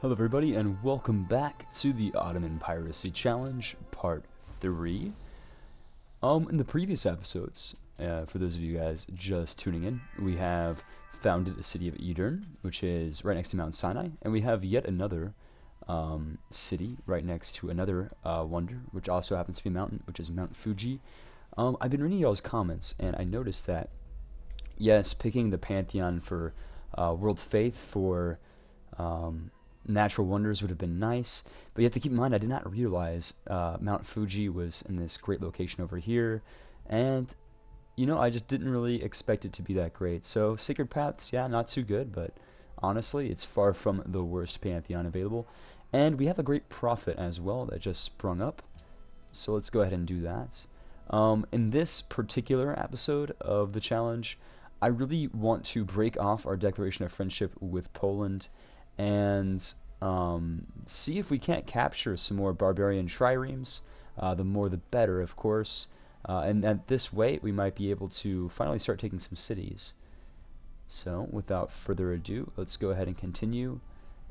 Hello everybody and welcome back to the Ottoman Piracy Challenge Part 3. In the previous episodes, for those of you guys just tuning in, we have founded a city of Edirne, which is right next to Mount Sinai, and we have yet another city right next to another wonder, which also happens to be a mountain, which is Mount Fuji. I've been reading y'all's comments, and I noticed that, yes, picking the Pantheon for World Faith for natural wonders would have been nice, but you have to keep in mind I did not realize Mount Fuji was in this great location over here, and I just didn't really expect it to be that great. So Sacred Paths, yeah, not too good, but honestly it's far from the worst Pantheon available. And we have a great prophet as well that just sprung up, so let's go ahead and do that. In this particular episode of the challenge, I really want to break off our declaration of friendship with Poland and see if we can't capture some more barbarian triremes. The more the better, of course. And at this way, we might be able to finally start taking some cities. So, without further ado, let's go ahead and continue.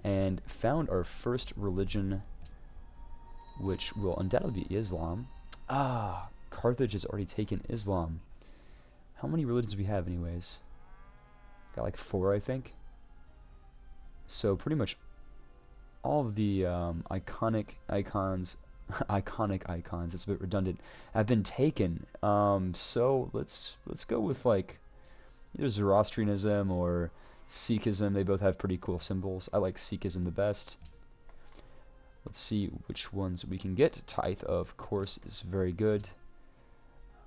And found our first religion, which will undoubtedly be Islam. Carthage has already taken Islam. How many religions do we have anyways? Got like 4, I think. So pretty much all of the iconic icons, it's a bit redundant, have been taken. So let's go with like either Zoroastrianism or Sikhism. They both have pretty cool symbols. I like Sikhism the best. Let's see which ones we can get. Tithe, of course, is very good.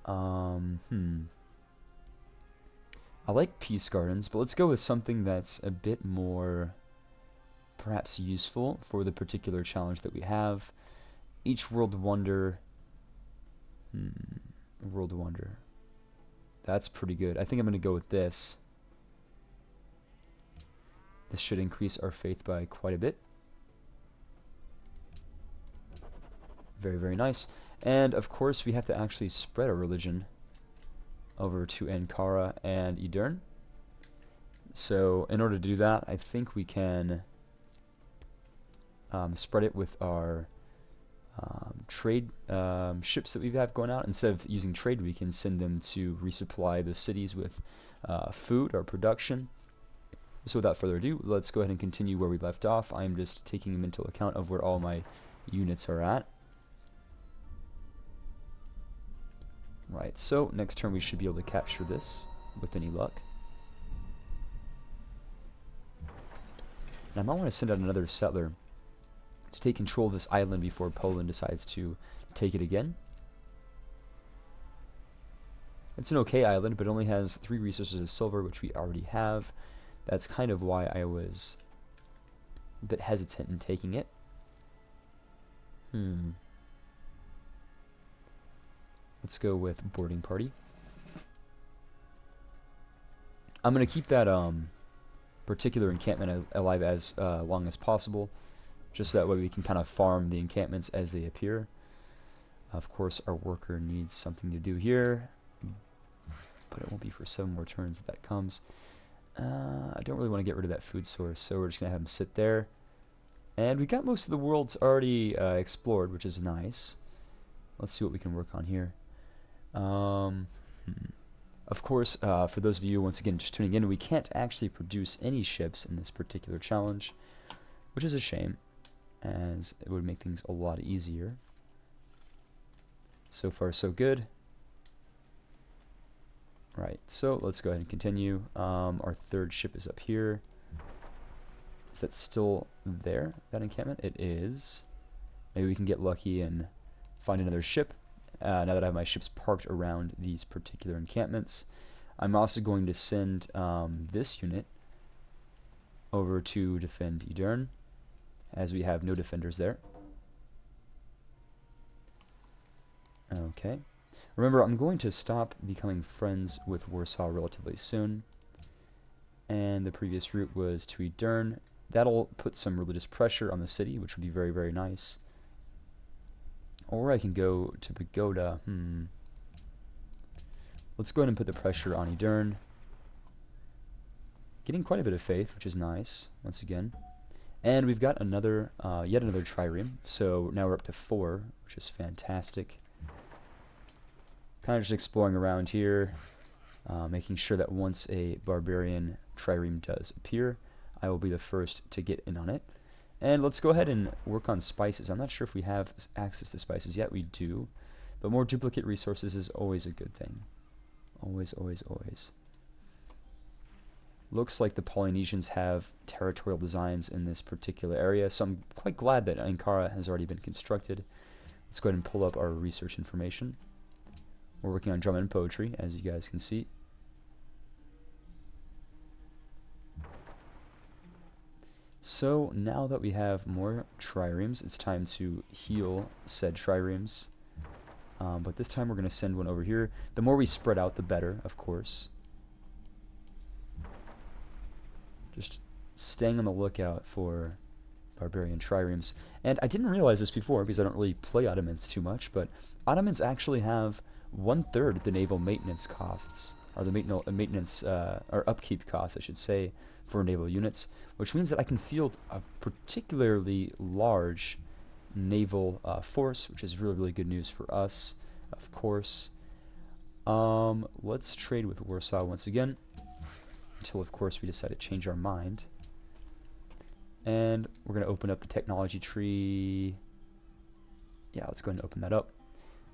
I like peace gardens, but let's go with something that's a bit more perhaps useful for the particular challenge that we have. Each world wonder. World wonder. That's pretty good. I think I'm going to go with this. This should increase our faith by quite a bit. Very, very nice. And of course, we have to actually spread our religion over to Ankara and Edirne. So in order to do that, I think we can spread it with our trade ships that we have going out. Instead of using trade, we can send them to resupply the cities with food or production. So without further ado, let's go ahead and continue where we left off. I'm just taking a mental account of where all my units are at. Right, so next turn we should be able to capture this with any luck. And I might want to send out another settler to take control of this island before Poland decides to take it again. It's an okay island, but it only has 3 resources of silver, which we already have. That's kind of why I was a bit hesitant in taking it. Let's go with boarding party. I'm going to keep that particular encampment alive as long as possible, just that way we can kind of farm the encampments as they appear. Of course, our worker needs something to do here, but it won't be for 7 more turns that comes. I don't really want to get rid of that food source, so we're just going to have him sit there. And we got most of the worlds already explored, which is nice. Let's see what we can work on here. Of course, for those of you, once again, just tuning in, we can't actually produce any ships in this particular challenge, which is a shame, as it would make things a lot easier. So far, so good. Right, so let's go ahead and continue. Our 3rd ship is up here. Is that still there, that encampment? It is. Maybe we can get lucky and find another ship. Now that I have my ships parked around these particular encampments. I'm also going to send this unit over to defend Edirne, as we have no defenders there. Okay. Remember, I'm going to stop becoming friends with Warsaw relatively soon. And the previous route was to Edirne. That'll put some religious pressure on the city, which would be very, very nice. Or I can go to Pagoda. Let's go ahead and put the pressure on Edirne. Getting quite a bit of faith, which is nice, once again. And we've got another, yet another trireme. So now we're up to 4, which is fantastic. Kind of just exploring around here, making sure that once a barbarian trireme does appear, I will be the first to get in on it. And let's go ahead and work on spices. I'm not sure if we have access to spices yet. We do. But more duplicate resources is always a good thing. Always, always, always. Looks like the Polynesians have territorial designs in this particular area, so I'm quite glad that Ankara has already been constructed. Let's go ahead and pull up our research information. We're working on drama and poetry, as you guys can see. So now that we have more triremes, it's time to heal said triremes. But this time we're going to send one over here. The more we spread out, the better, of course. Just staying on the lookout for barbarian triremes. And I didn't realize this before because I don't really play Ottomans too much, but Ottomans actually have 1/3 the naval maintenance costs, or the maintenance or upkeep costs, I should say, for naval units, which means that I can field a particularly large naval force, which is really, really good news for us, of course. Let's trade with Warsaw once again, until, of course, we decide to change our mind. And we're going to open up the technology tree. Yeah, let's go ahead and open that up.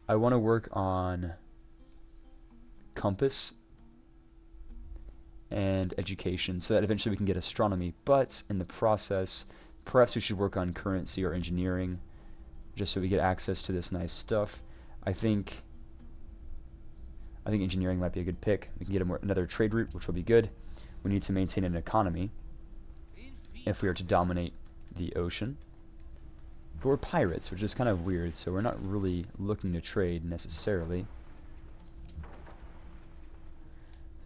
I want to work on compass and education so that eventually we can get astronomy, but in the process perhaps we should work on currency or engineering just so we get access to this nice stuff. I think engineering might be a good pick. We can get another trade route, which will be good. We need to maintain an economy if we are to dominate the ocean. But we're pirates, which is kind of weird, so we're not really looking to trade necessarily.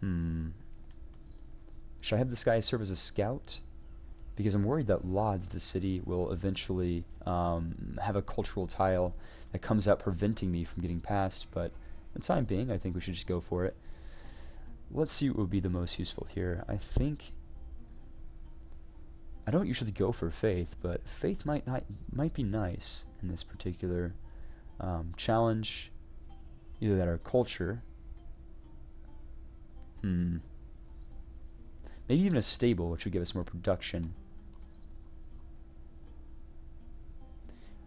Should I have this guy serve as a scout? Because I'm worried that Lodz, the city, will eventually have a cultural tile that comes out preventing me from getting past, but for the time being, I think we should just go for it. Let's see what would be the most useful here. I don't usually go for faith, but faith might be nice in this particular challenge. Either that or culture. Maybe even a stable, which would give us more production.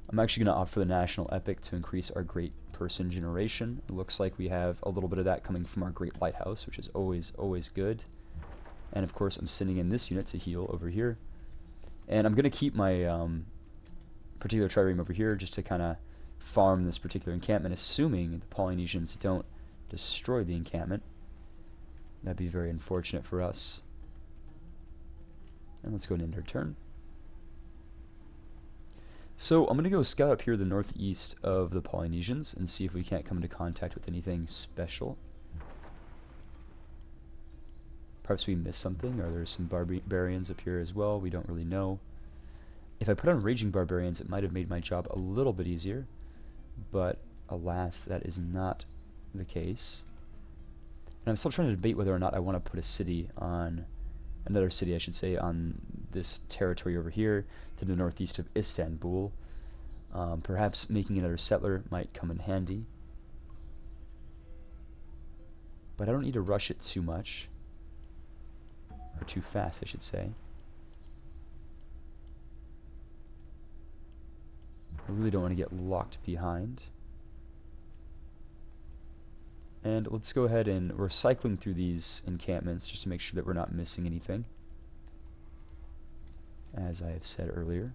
I'm actually going to opt for the national epic to increase our great person generation. It looks like we have a little bit of that coming from our great lighthouse, which is always, always good. And of course, I'm sending in this unit to heal over here. And I'm going to keep my particular trireme over here just to kind of farm this particular encampment, assuming the Polynesians don't destroy the encampment. That'd be very unfortunate for us. And let's go and end our turn. So I'm going to go scout up here the northeast of the Polynesians and see if we can't come into contact with anything special. Perhaps we missed something, or there's some barbarians up here as well. We don't really know. If I put on raging barbarians, it might have made my job a little bit easier, but alas, that is not the case. And I'm still trying to debate whether or not I want to put a city on, another city I should say, on this territory over here to the northeast of Istanbul. Perhaps making another settler might come in handy, but I don't need to rush it too much, or too fast I should say. I really don't want to get locked behind. And let's go ahead and we're cycling through these encampments just to make sure that we're not missing anything, as I have said earlier.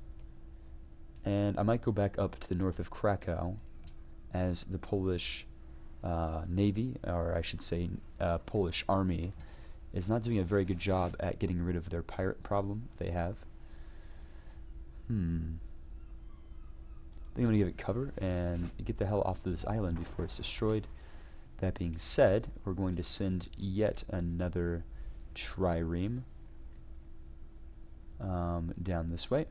And I might go back up to the north of Krakow, as the Polish Navy, or I should say Polish Army, is not doing a very good job at getting rid of their pirate problem they have. I think I'm going to give it cover and get the hell off of this island before it's destroyed. That being said, we're going to send yet another trireme down this way.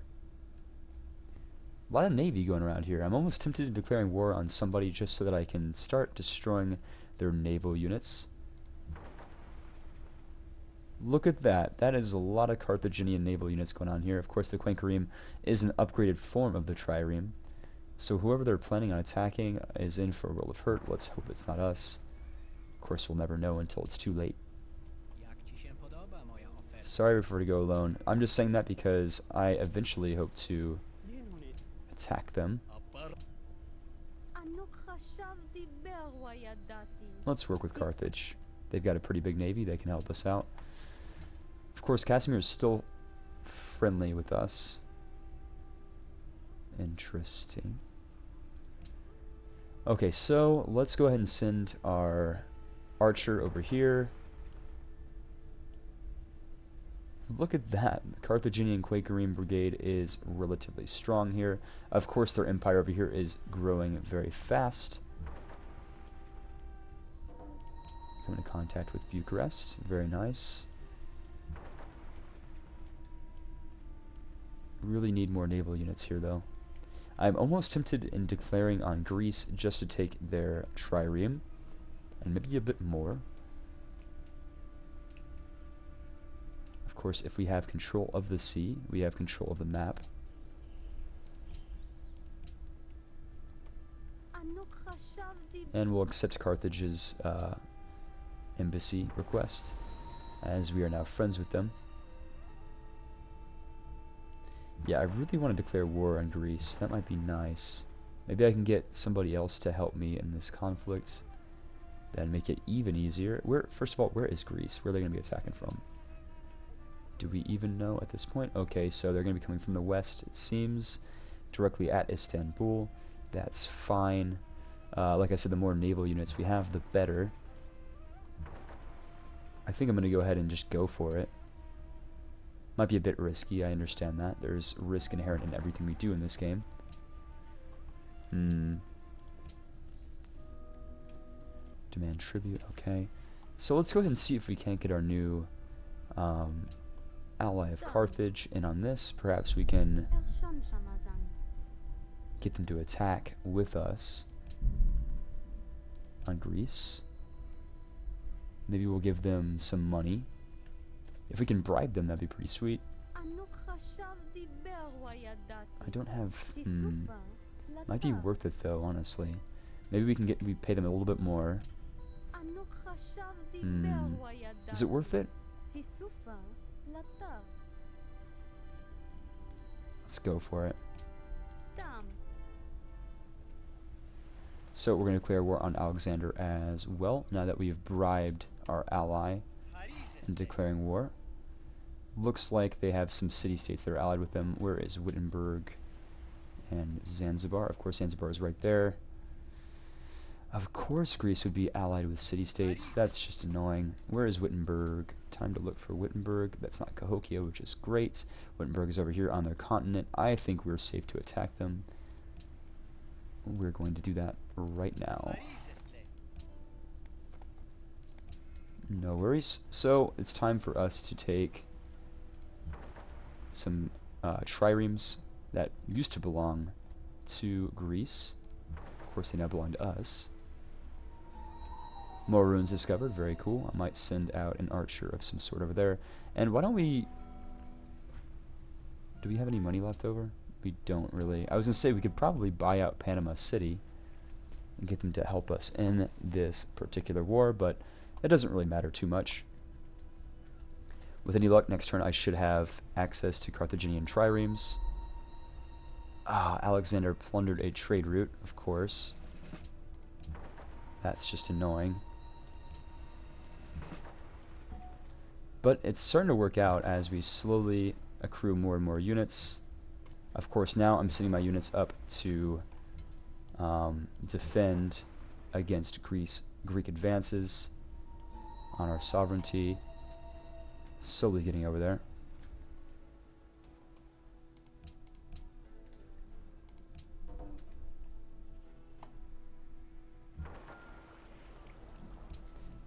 A lot of navy going around here. I'm almost tempted to declaring war on somebody just so that I can start destroying their naval units. Look at that. That is a lot of Carthaginian naval units going on here. Of course, the Quenquereme is an upgraded form of the Trireme. So whoever they're planning on attacking is in for a world of hurt. Let's hope it's not us. Of course, we'll never know until it's too late. Sorry I prefer to go alone. I'm just saying that because I eventually hope to attack them. Let's work with Carthage. They've got a pretty big navy. They can help us out. Of course, Casimir is still friendly with us. Interesting. Okay, so let's go ahead and send our archer over here. Look at that. The Carthaginian Quakerine Brigade is relatively strong here. Of course, their empire over here is growing very fast. Come into contact with Bucharest. Very nice. Really need more naval units here, though. I'm almost tempted in declaring on Greece just to take their trireme, and maybe a bit more. Of course, if we have control of the sea, we have control of the map. And we'll accept Carthage's embassy request, as we are now friends with them. Yeah, I really want to declare war on Greece. That might be nice. Maybe I can get somebody else to help me in this conflict. Then make it even easier. First of all, where is Greece? Where are they going to be attacking from? Do we even know at this point? Okay, so they're going to be coming from the west, it seems. Directly at Istanbul. That's fine. Like I said, the more naval units we have, the better. I think I'm going to go ahead and just go for it. Might be a bit risky, I understand that. There's risk inherent in everything we do in this game. Demand tribute, okay. So let's go ahead and see if we can't get our new ally of Carthage in on this. Perhaps we can get them to attack with us on Greece. Maybe we'll give them some money. If we can bribe them, that'd be pretty sweet. I don't have... might be worth it, though, honestly. Maybe we pay them a little bit more. Is it worth it? Let's go for it. So we're going to declare war on Alexander as well, now that we've bribed our ally in declaring war. Looks like they have some city-states that are allied with them. Where is Wittenberg and Zanzibar? Of course, Zanzibar is right there. Of course, Greece would be allied with city-states. That's just annoying. Where is Wittenberg? Time to look for Wittenberg. That's not Cahokia, which is great. Wittenberg is over here on their continent. I think we're safe to attack them. We're going to do that right now. No worries. So, it's time for us to take some triremes that used to belong to Greece. Of course, they now belong to us. More ruins discovered. Very cool. I might send out an archer of some sort over there. And why don't we... Do we have any money left over? We don't really. I was going to say we could probably buy out Panama City and get them to help us in this particular war, but it doesn't really matter too much. With any luck, next turn I should have access to Carthaginian triremes. Alexander plundered a trade route, of course. That's just annoying. But it's starting to work out as we slowly accrue more and more units. Of course, now I'm sending my units up to defend against Greek advances on our sovereignty. Slowly getting over there.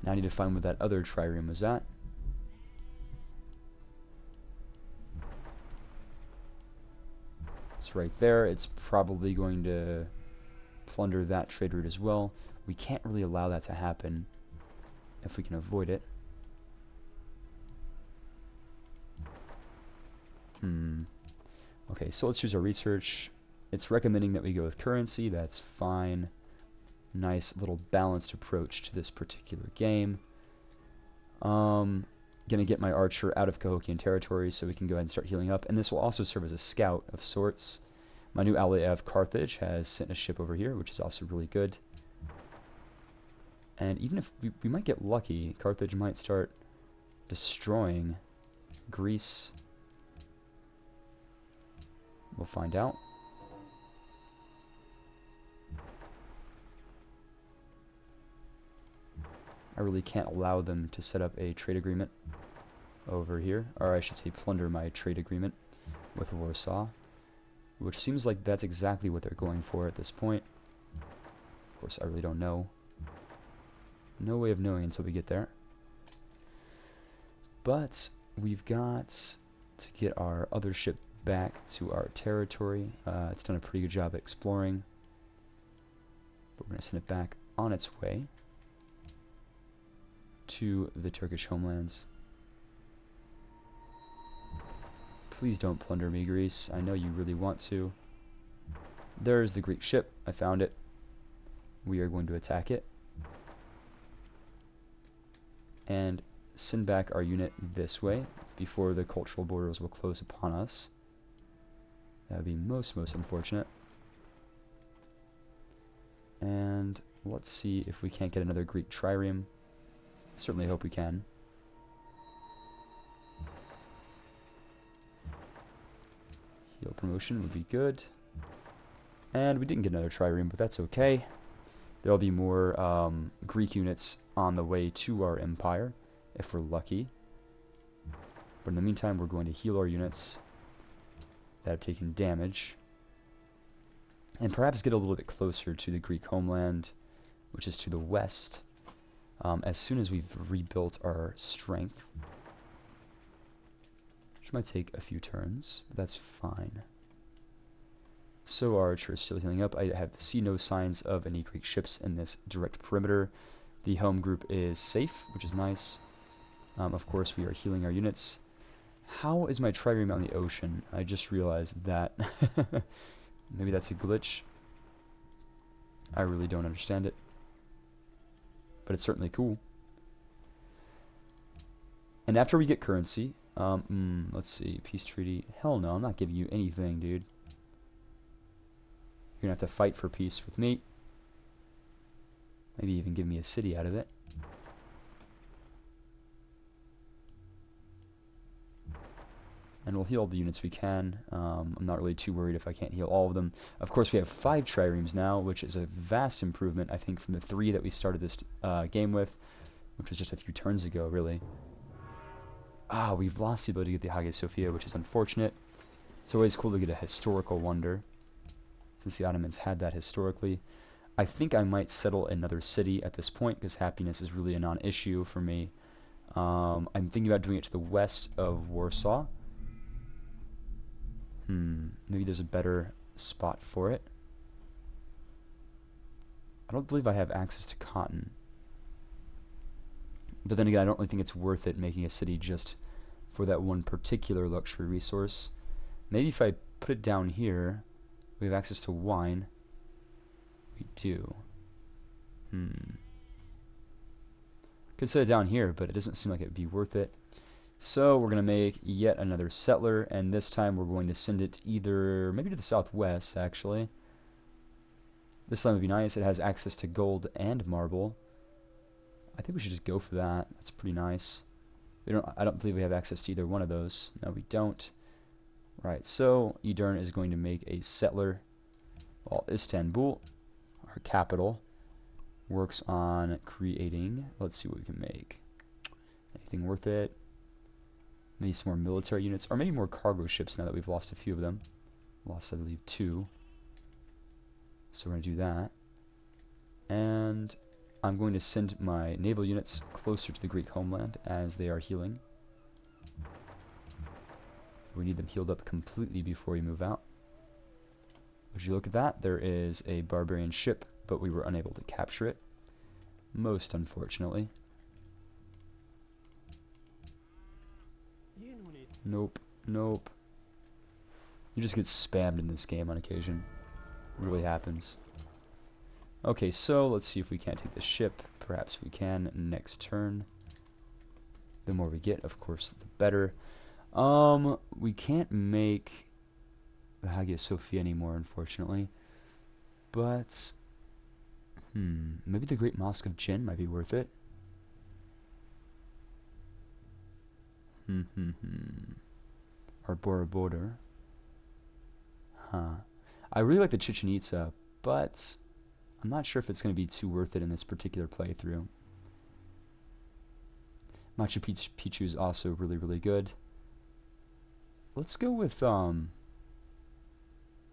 Now I need to find where that other trireme was at. It's right there. It's probably going to plunder that trade route as well. We can't really allow that to happen if we can avoid it. Okay, so let's choose our research. It's recommending that we go with currency. That's fine. Nice little balanced approach to this particular game. Gonna get my archer out of Cahokian territory so we can go ahead and start healing up. And this will also serve as a scout of sorts. My new ally of Carthage has sent a ship over here, which is also really good. And even if we might get lucky, Carthage might start destroying Greece. We'll find out. I really can't allow them to set up a trade agreement over here, or I should say plunder my trade agreement with Warsaw, which seems like that's exactly what they're going for at this point. Of course, I really don't know. No way of knowing until we get there. But we've got to get our other ship back to our territory. It's done a pretty good job at exploring. But we're going to send it back on its way to the Turkish homelands. Please don't plunder me, Greece. I know you really want to. There's the Greek ship. I found it. We are going to attack it. And send back our unit this way before the cultural borders will close upon us. That would be most unfortunate. And let's see if we can't get another Greek trireme. Certainly hope we can. Heal promotion would be good. And we didn't get another trireme, but that's okay. There'll be more Greek units on the way to our empire, if we're lucky. But in the meantime, we're going to heal our units that have taken damage. And perhaps get a little bit closer to the Greek homeland, which is to the west, as soon as we've rebuilt our strength. Which might take a few turns, but that's fine. So our archer is still healing up. I see no signs of any Greek ships in this direct perimeter. The home group is safe, which is nice. Of course, we are healing our units. How is my trireme on the ocean? I just realized that. Maybe that's a glitch. I really don't understand it. But it's certainly cool. And after we get currency, let's see, peace treaty. Hell no, I'm not giving you anything, dude. You're gonna have to fight for peace with me. Maybe even give me a city out of it. And we'll heal the units we can. I'm not really too worried if I can't heal all of them. Of course, we have 5 triremes now, which is a vast improvement, I think, from the 3 that we started this game with, which was just a few turns ago, really. We've lost the ability to get the Hagia Sophia, which is unfortunate. It's always cool to get a historical wonder, since the Ottomans had that historically. I think I might settle another city at this point, because happiness is really a non-issue for me. I'm thinking about doing it to the west of Warsaw. Maybe there's a better spot for it. I don't believe I have access to cotton. But then again, I don't really think it's worth it making a city just for that one particular luxury resource. Maybe if I put it down here, we have access to wine. We do. Could set it down here, but it doesn't seem like it would be worth it. So we're going to make yet another settler, and this time we're going to send it either, maybe to the southwest, actually. This time would be nice. It has access to gold and marble. I think we should just go for that. That's pretty nice. I don't believe we have access to either one of those. No, we don't. Right, so Edirne is going to make a settler, while Istanbul, our capital, works on creating, let's see what we can make. Anything worth it? Maybe some more military units, or maybe more cargo ships now that we've lost a few of them. Lost, I believe, 2. So we're going to do that. And I'm going to send my naval units closer to the Greek homeland as they are healing. We need them healed up completely before we move out. Would you look at that? There is a barbarian ship, but we were unable to capture it. Most unfortunately. Nope, nope. You just get spammed in this game on occasion. It really happens. Okay, so let's see if we can't take the ship. Perhaps we can next turn. The more we get, of course, the better. We can't make the Hagia Sophia anymore, unfortunately. But, maybe the Great Mosque of Jinn might be worth it. Or Bora Bora. I really like the Chichen Itza, but I'm not sure if it's going to be too worth it in this particular playthrough. Machu Picchu is also really, really good. Let's go with Machu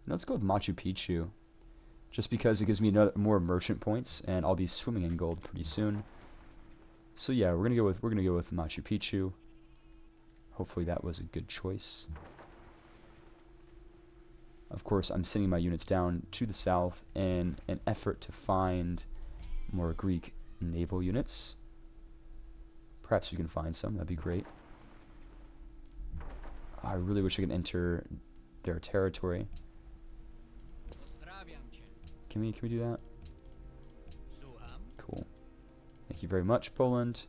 Picchu, just because it gives me more merchant points, and I'll be swimming in gold pretty soon. So yeah, we're gonna go with Machu Picchu. Hopefully that was a good choice. Of course, I'm sending my units down to the south in an effort to find more Greek naval units. Perhaps we can find some. That'd be great. I really wish I could enter their territory. Can we do that? Cool. Thank you very much, Poland.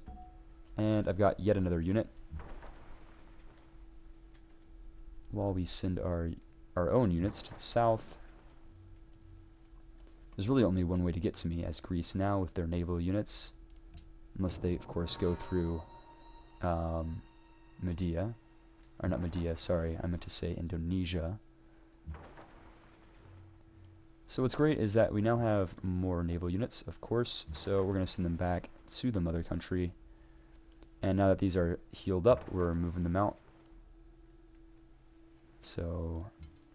And I've got yet another unit. While we send our own units to the south. There's really only one way to get to me as Greece now with their naval units. Unless they, of course, go through Medea. Or not Medea, sorry. I meant to say Indonesia. So what's great is that we now have more naval units, of course. So we're going to send them back to the mother country. And now that these are healed up, we're moving them out. So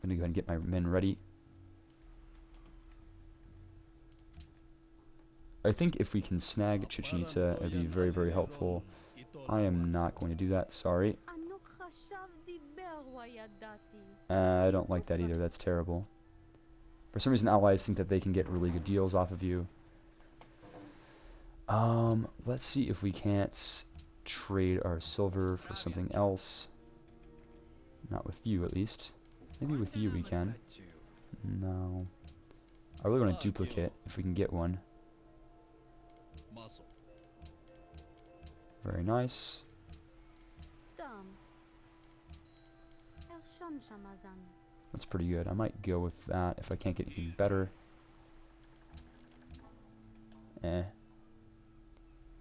I'm going to go ahead and get my men ready. I think if we can snag Chichen Itza, it'd be very, very helpful. I am not going to do that, sorry. I don't like that either, that's terrible. For some reason, allies think that they can get really good deals off of you. Let's see if we can't trade our silver for something else. Not with you, at least. Maybe with you we can. No. I really want a duplicate, if we can get one. Very nice. That's pretty good. I might go with that if I can't get anything better.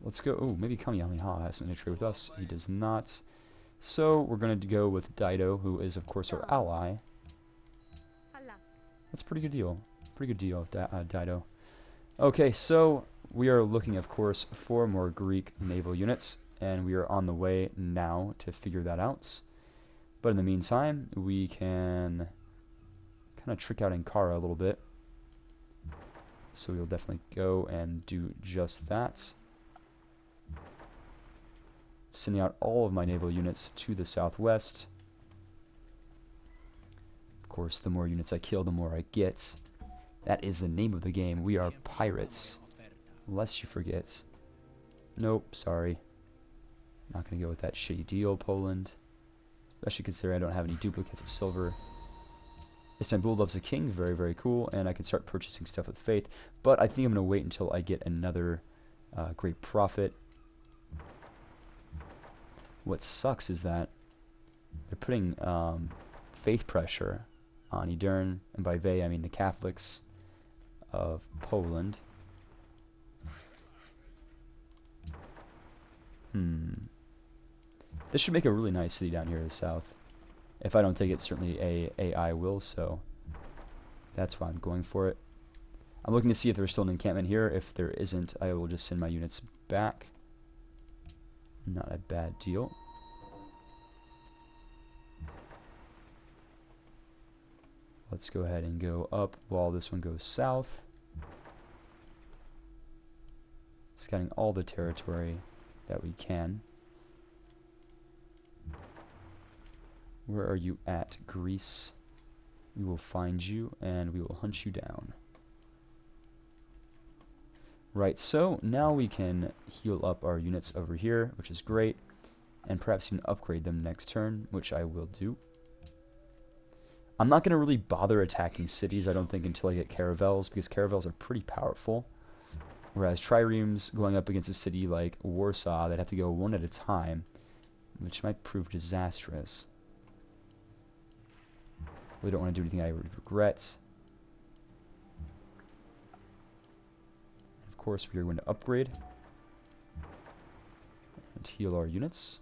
Let's go. Oh, maybe Kamehameha has something to trade with us. He does not. So we're going to go with Dido, who is, of course, our ally. That's a pretty good deal. Pretty good deal, Dido. Okay, so we are looking, of course, for more Greek naval units, and we are on the way now to figure that out. But in the meantime, we can kind of trick out Ankara a little bit. So we'll definitely go and do just that. Sending out all of my naval units to the southwest. Of course, the more units I kill, the more I get. That is the name of the game. We are pirates. Lest you forget. Nope, sorry. Not going to go with that shitty deal, Poland. Especially considering I don't have any duplicates of silver. Istanbul loves a king. Very, very cool. And I can start purchasing stuff with faith. But I think I'm going to wait until I get another great prophet. What sucks is that they're putting faith pressure on Edirne, and by they I mean the Catholics of Poland. This should make a really nice city down here in the south. If I don't take it, certainly AI will, so that's why I'm going for it. I'm looking to see if there's still an encampment here. If there isn't, I will just send my units back. Not a bad deal. Let's go ahead and go up while this one goes south. Scouting all the territory that we can. Where are you at, Greece? We will find you and we will hunt you down. Right, so now we can heal up our units over here, which is great, and perhaps even upgrade them next turn, which I will do. I'm not going to really bother attacking cities, I don't think, until I get caravels, because caravels are pretty powerful. Whereas triremes going up against a city like Warsaw, they'd have to go one at a time, which might prove disastrous. Really don't want to do anything I would regret. Of course, we are going to upgrade and heal our units.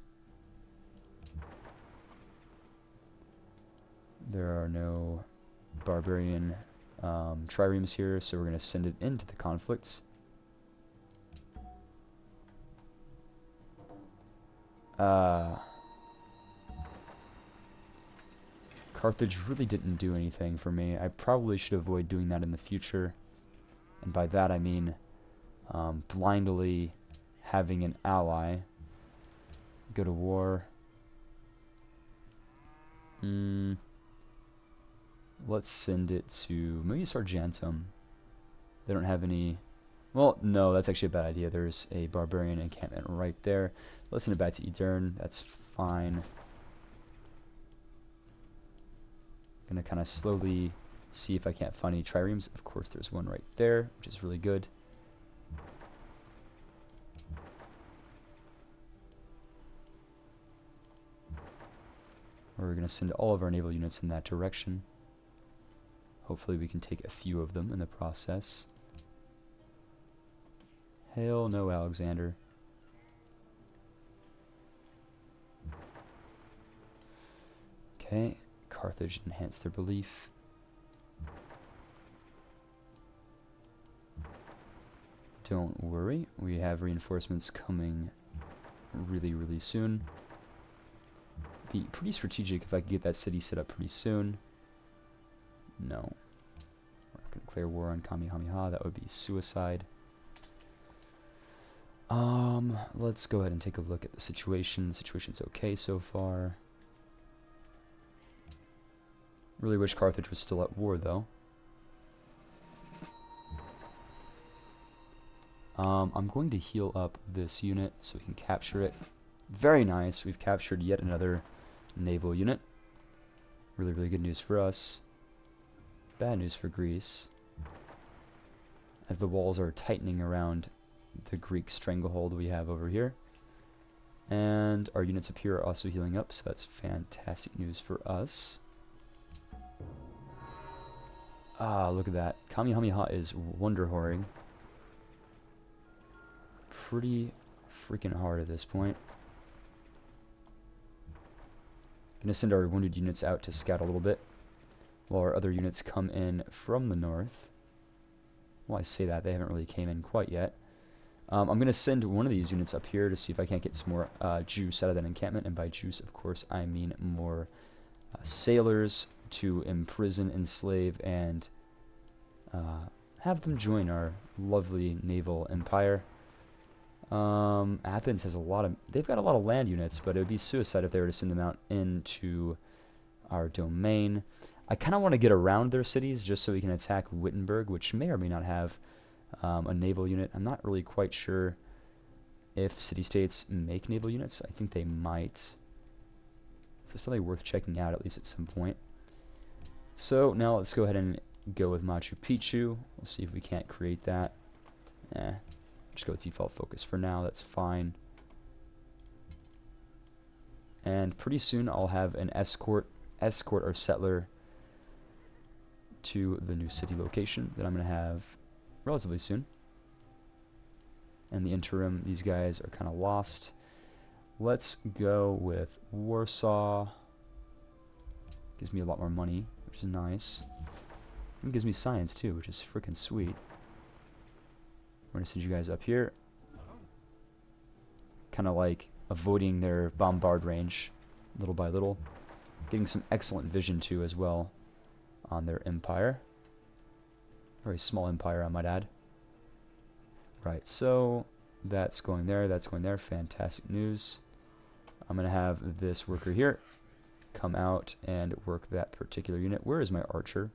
There are no barbarian triremes here, so we're going to send it into the conflict. Carthage really didn't do anything for me. I probably should avoid doing that in the future. And by that I mean blindly having an ally go to war. Let's send it to maybe Sargentum. They don't have any... Well, no, that's actually a bad idea. There's a barbarian encampment right there. Let's send it back to Edern. That's fine. Gonna kind of slowly see if I can't find any triremes. Of course, there's one right there, which is really good. We're gonna send all of our naval units in that direction. Hopefully we can take a few of them in the process. Hell no, Alexander. Okay, Carthage enhanced their belief. Don't worry, we have reinforcements coming really, really soon. Be pretty strategic if I could get that city set up pretty soon. No. We're not going to declare war on Kamehameha. That would be suicide. Let's go ahead and take a look at the situation. The situation's okay so far. Really wish Carthage was still at war, though. I'm going to heal up this unit so we can capture it. Very nice. We've captured yet another naval unit. Really, really good news for us. Bad news for Greece, as the walls are tightening around the Greek stranglehold we have over here. And our units up here are also healing up, so that's fantastic news for us. Ah, look at that. Kamehameha is wonder whoring. Pretty freaking hard at this point. Gonna send our wounded units out to scout a little bit, while our other units come in from the north. Well, I say that, they haven't really came in quite yet. I'm going to send one of these units up here to see if I can't get some more juice out of that encampment. And by juice, of course, I mean more sailors to imprison, enslave, and have them join our lovely naval empire. Athens has they've got a lot of land units, but it would be suicide if they were to send them out into our domain. I kind of want to get around their cities just so we can attack Wittenberg, which may or may not have a naval unit. I'm not really quite sure if city-states make naval units. I think they might. So it's something worth checking out, at least at some point. So now let's go ahead and go with Machu Picchu. We'll see if we can't create that. Just go with default focus for now. That's fine. And pretty soon I'll have an escort or settler to the new city location that I'm going to have relatively soon. In the interim, these guys are kind of lost. Let's go with Warsaw. Gives me a lot more money, which is nice. And gives me science too, which is freaking sweet. We're going to send you guys up here. Kind of like avoiding their bombard range little by little. Getting some excellent vision too as well on their empire. Very small empire, I might add. Right, so that's going there, that's going there. Fantastic news. I'm going to have this worker here come out and work that particular unit. Where is my archer?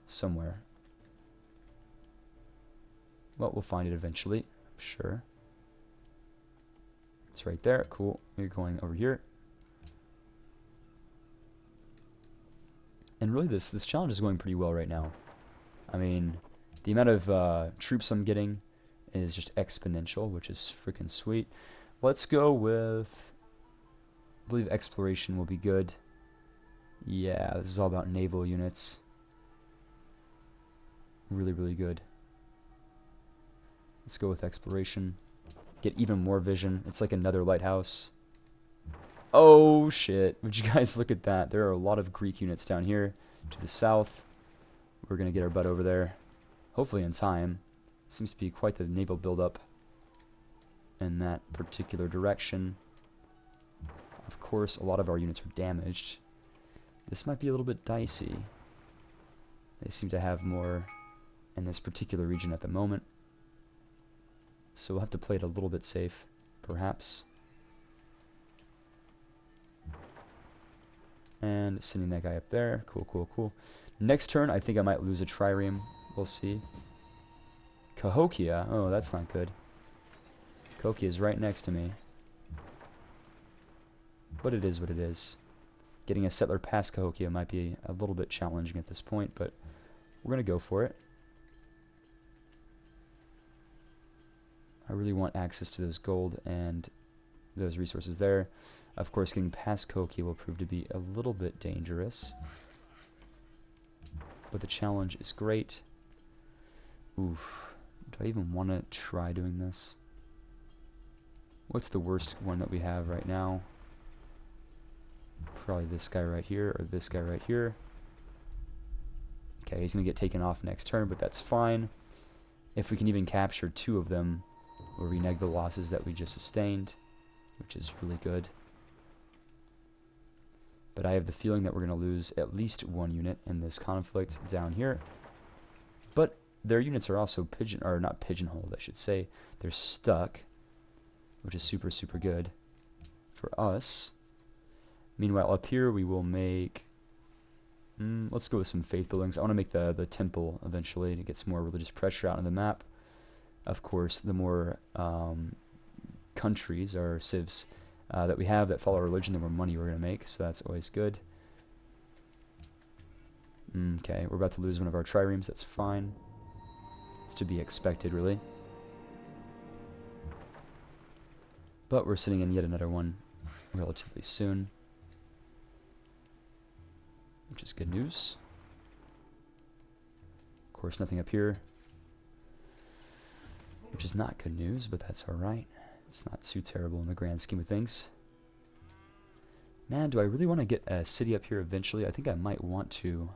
Somewhere. Well, we'll find it eventually, I'm sure. It's right there. Cool. You're going over here. And really, this challenge is going pretty well right now. I mean, the amount of troops I'm getting is just exponential, which is freaking sweet. Let's go with, I believe exploration will be good. Yeah, this is all about naval units. Really, really good. Let's go with exploration. Get even more vision. It's like another lighthouse. Oh, shit. Would you guys look at that? There are a lot of Greek units down here to the south. We're going to get our butt over there. Hopefully in time. Seems to be quite the naval buildup in that particular direction. Of course, a lot of our units are damaged. This might be a little bit dicey. They seem to have more in this particular region at the moment. So we'll have to play it a little bit safe, perhaps. And sending that guy up there. Cool, cool, cool. Next turn, I think I might lose a trireme. We'll see. Cahokia. Oh, that's not good. Cahokia is right next to me. But it is what it is. Getting a settler past Cahokia might be a little bit challenging at this point, but we're going to go for it. I really want access to those gold and those resources there. Of course, getting past Cahokia will prove to be a little bit dangerous. But the challenge is great. Oof. Do I even want to try doing this? What's the worst one that we have right now? Probably this guy right here, or this guy right here. Okay, he's going to get taken off next turn, but that's fine. If we can even capture 2 of them, we'll renege the losses that we just sustained, which is really good. But I have the feeling that we're going to lose at least 1 unit in this conflict down here. But their units are also not pigeonholed, I should say. They're stuck, which is super, super good for us. Meanwhile, up here we will make... let's go with some faith buildings. I want to make the temple eventually to get some more religious pressure out on the map. Of course, the more countries or civs that we have that follow our religion, the more money we're going to make. So that's always good. Okay, we're about to lose one of our triremes. That's fine. It's to be expected, really. But we're sitting in yet another one relatively soon, which is good news. Of course, nothing up here, which is not good news, but that's alright. It's not too terrible in the grand scheme of things. Man, do I really want to get a city up here eventually? I think I might want to,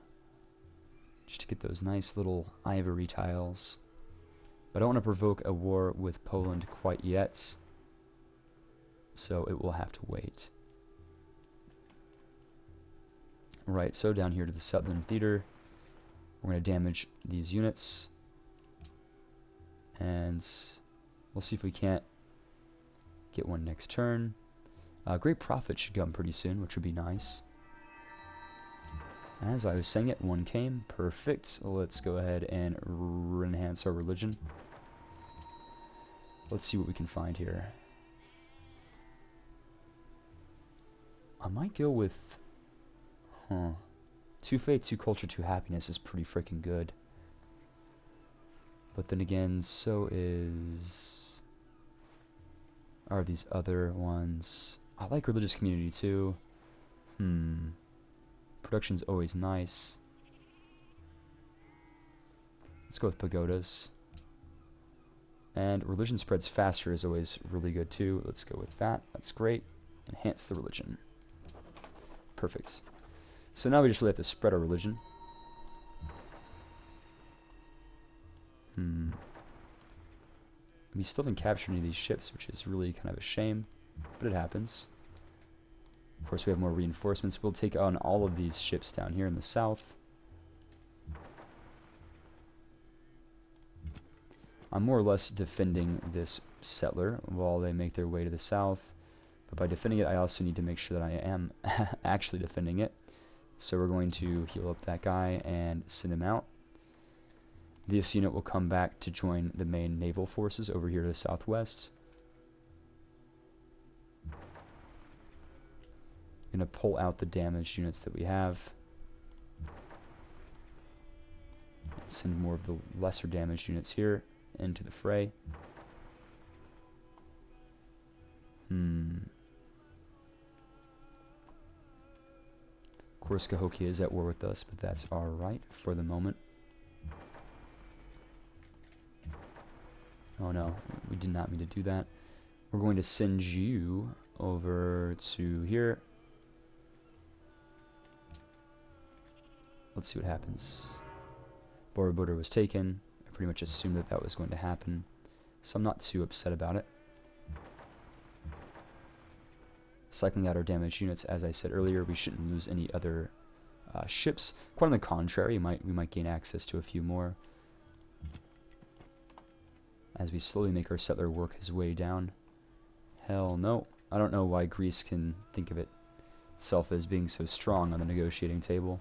just to get those nice little ivory tiles. But I don't want to provoke a war with Poland quite yet, so it will have to wait. Right, so down here to the southern theater, we're going to damage these units, and we'll see if we can't get one next turn. Great Prophet should come pretty soon, which would be nice. As I was saying it, one came. Perfect. Let's go ahead and enhance our religion. Let's see what we can find here. I might go with... 2 faith, 2 culture, 2 happiness is pretty freaking good. But then again, so are these other ones. I like religious community too. Production's always nice. Let's go with pagodas. And religion spreads faster is always really good too. Let's go with that. That's great. Enhance the religion. Perfect. So now we just really have to spread our religion. We still haven't captured any of these ships, which is really kind of a shame, but it happens. Of course, we have more reinforcements. We'll take on all of these ships down here in the south. I'm more or less defending this settler while they make their way to the south. But by defending it, I also need to make sure that I am actually defending it. So we're going to heal up that guy and send him out. This unit will come back to join the main naval forces over here to the southwest. I'm going to pull out the damaged units that we have. send more of the lesser damaged units here into the fray. Of course, Cahokia is at war with us, but that's alright for the moment. Oh no, we did not mean to do that. We're going to send you over to here. Let's see what happens. Borobudur was taken. I pretty much assumed that that was going to happen, so I'm not too upset about it. Cycling out our damaged units, as I said earlier, we shouldn't lose any other ships. Quite on the contrary, we might gain access to a few more as we slowly make our settler work his way down. Hell no. I don't know why Greece can think of itself as being so strong on the negotiating table.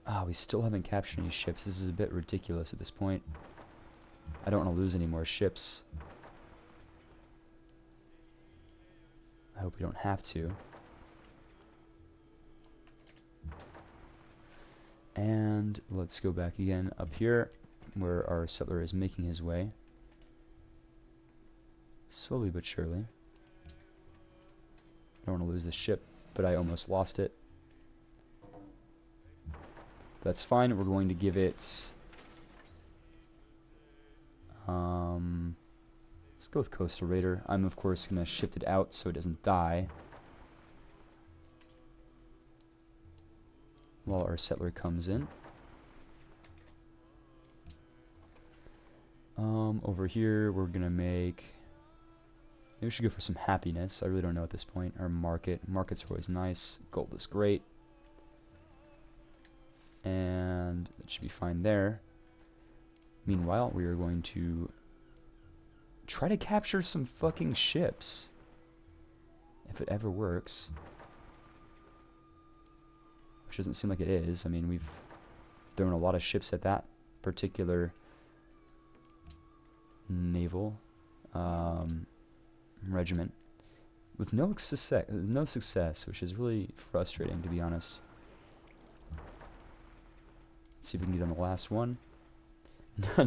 Ah, we still haven't captured any ships. This is a bit ridiculous at this point. I don't want to lose any more ships. I hope we don't have to. And let's go back again up here where our settler is making his way. Slowly but surely. I don't want to lose the ship, but I almost lost it. That's fine. We're going to give it... let's go with Coastal Raider. I'm, of course, going to shift it out so it doesn't die while our settler comes in. Over here, we're going to make... Maybe we should go for some happiness. I really don't know at this point. Our markets are always nice. Gold is great. And that should be fine there. Meanwhile, we are going to try to capture some fucking ships. If it ever works. Which doesn't seem like it is. I mean, we've thrown a lot of ships at that particular naval regiment with no success, which is really frustrating, to be honest. Let's see if we can get on the last one.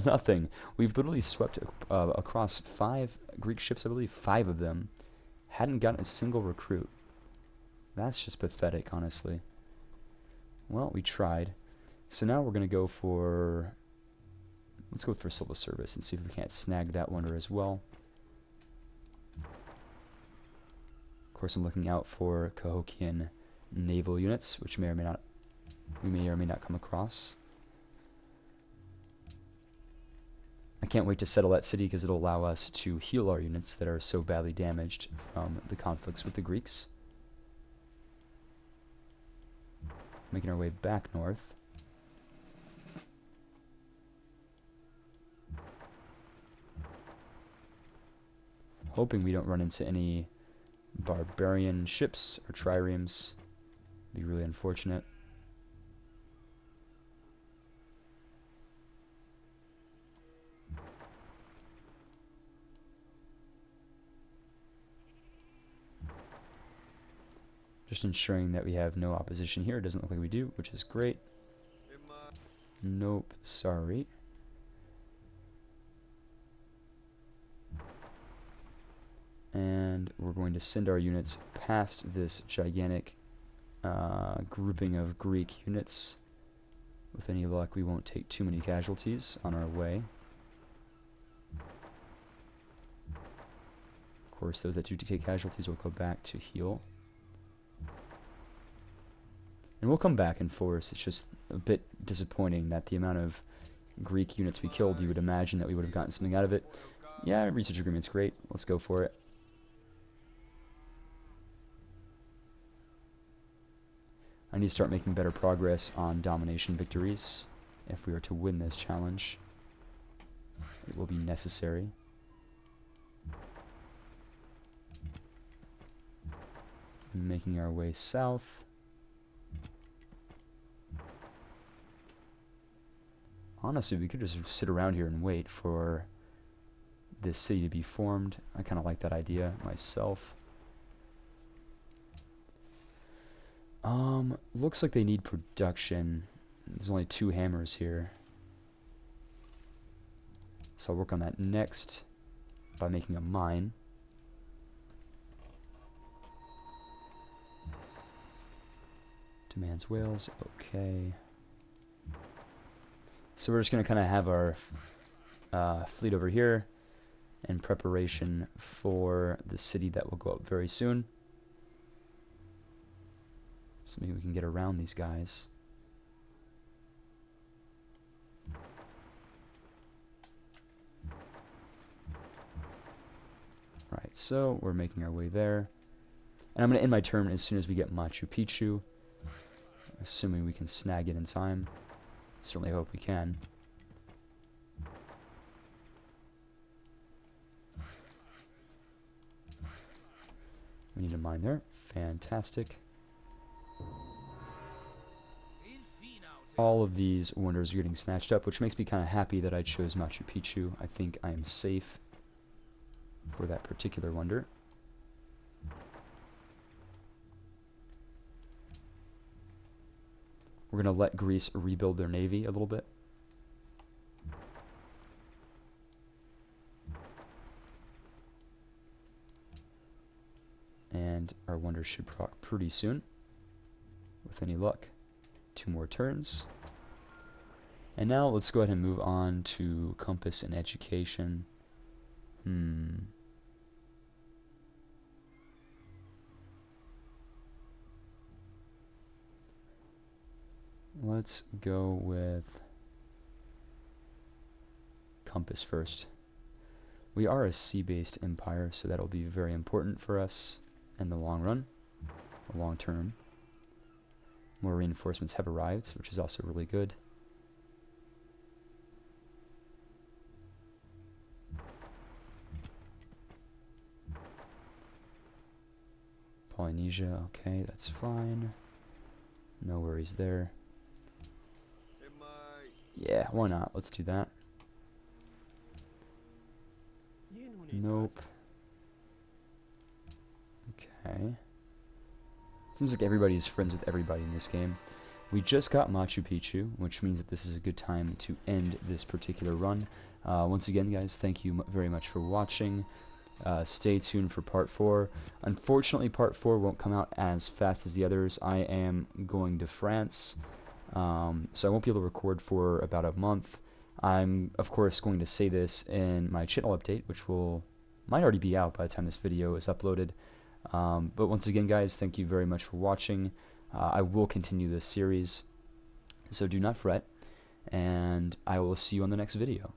Nothing. We've literally swept across 5 Greek ships, I believe 5 of them. Hadn't gotten a single recruit. That's just pathetic, honestly. Well, we tried. So now we're going to go for... Let's go for civil service and see if we can't snag that wonder as well. Of course, I'm looking out for Cahokian naval units, which we may or may not come across. I can't wait to settle that city because it'll allow us to heal our units that are so badly damaged from the conflicts with the Greeks. Making our way back north. Hoping we don't run into any barbarian ships or triremes. Be really unfortunate. Just ensuring that we have no opposition here. It doesn't look like we do, which is great. Nope, sorry. And we're going to send our units past this gigantic grouping of Greek units. With any luck, we won't take too many casualties on our way. Of course, those that do take casualties will go back to heal. And we'll come back in force. It's just a bit disappointing that the amount of Greek units we killed, you would imagine that we would have gotten something out of it. Yeah, research agreement's great. Let's go for it. I need to start making better progress on domination victories if we are to win this challenge. It will be necessary. Making our way south. Honestly, we could just sit around here and wait for this city to be formed. I kind of like that idea myself. Looks like they need production. There's only 2 hammers here. So I'll work on that next by making a mine. Demands whales, okay. So we're just going to kind of have our fleet over here in preparation for the city that will go up very soon. So maybe we can get around these guys. Right, so we're making our way there. And I'm going to end my turn as soon as we get Machu Picchu, assuming we can snag it in time. Certainly hope we can. We need a mine there. Fantastic. All of these wonders are getting snatched up, which makes me kind of happy that I chose Machu Picchu. I think I am safe for that particular wonder. We're going to let Greece rebuild their navy a little bit. And our wonders should proc pretty soon, with any luck. 2 more turns. And now let's go ahead and move on to compass and education. Let's go with compass first. We are a sea-based empire, so that'll be very important for us in the long run, or long term. More reinforcements have arrived, which is also really good. Polynesia, okay, that's fine. No worries there. Yeah, why not? Let's do that. Nope. Okay. Seems like everybody's friends with everybody in this game. We just got Machu Picchu, which means that this is a good time to end this particular run. Once again, guys, thank you very much for watching. Stay tuned for part 4. Unfortunately, part 4 won't come out as fast as the others. I am going to France, so I won't be able to record for about a month. I'm, of course, going to say this in my channel update, which might already be out by the time this video is uploaded. But once again, guys, thank you very much for watching. I will continue this series, so do not fret, and I will see you on the next video.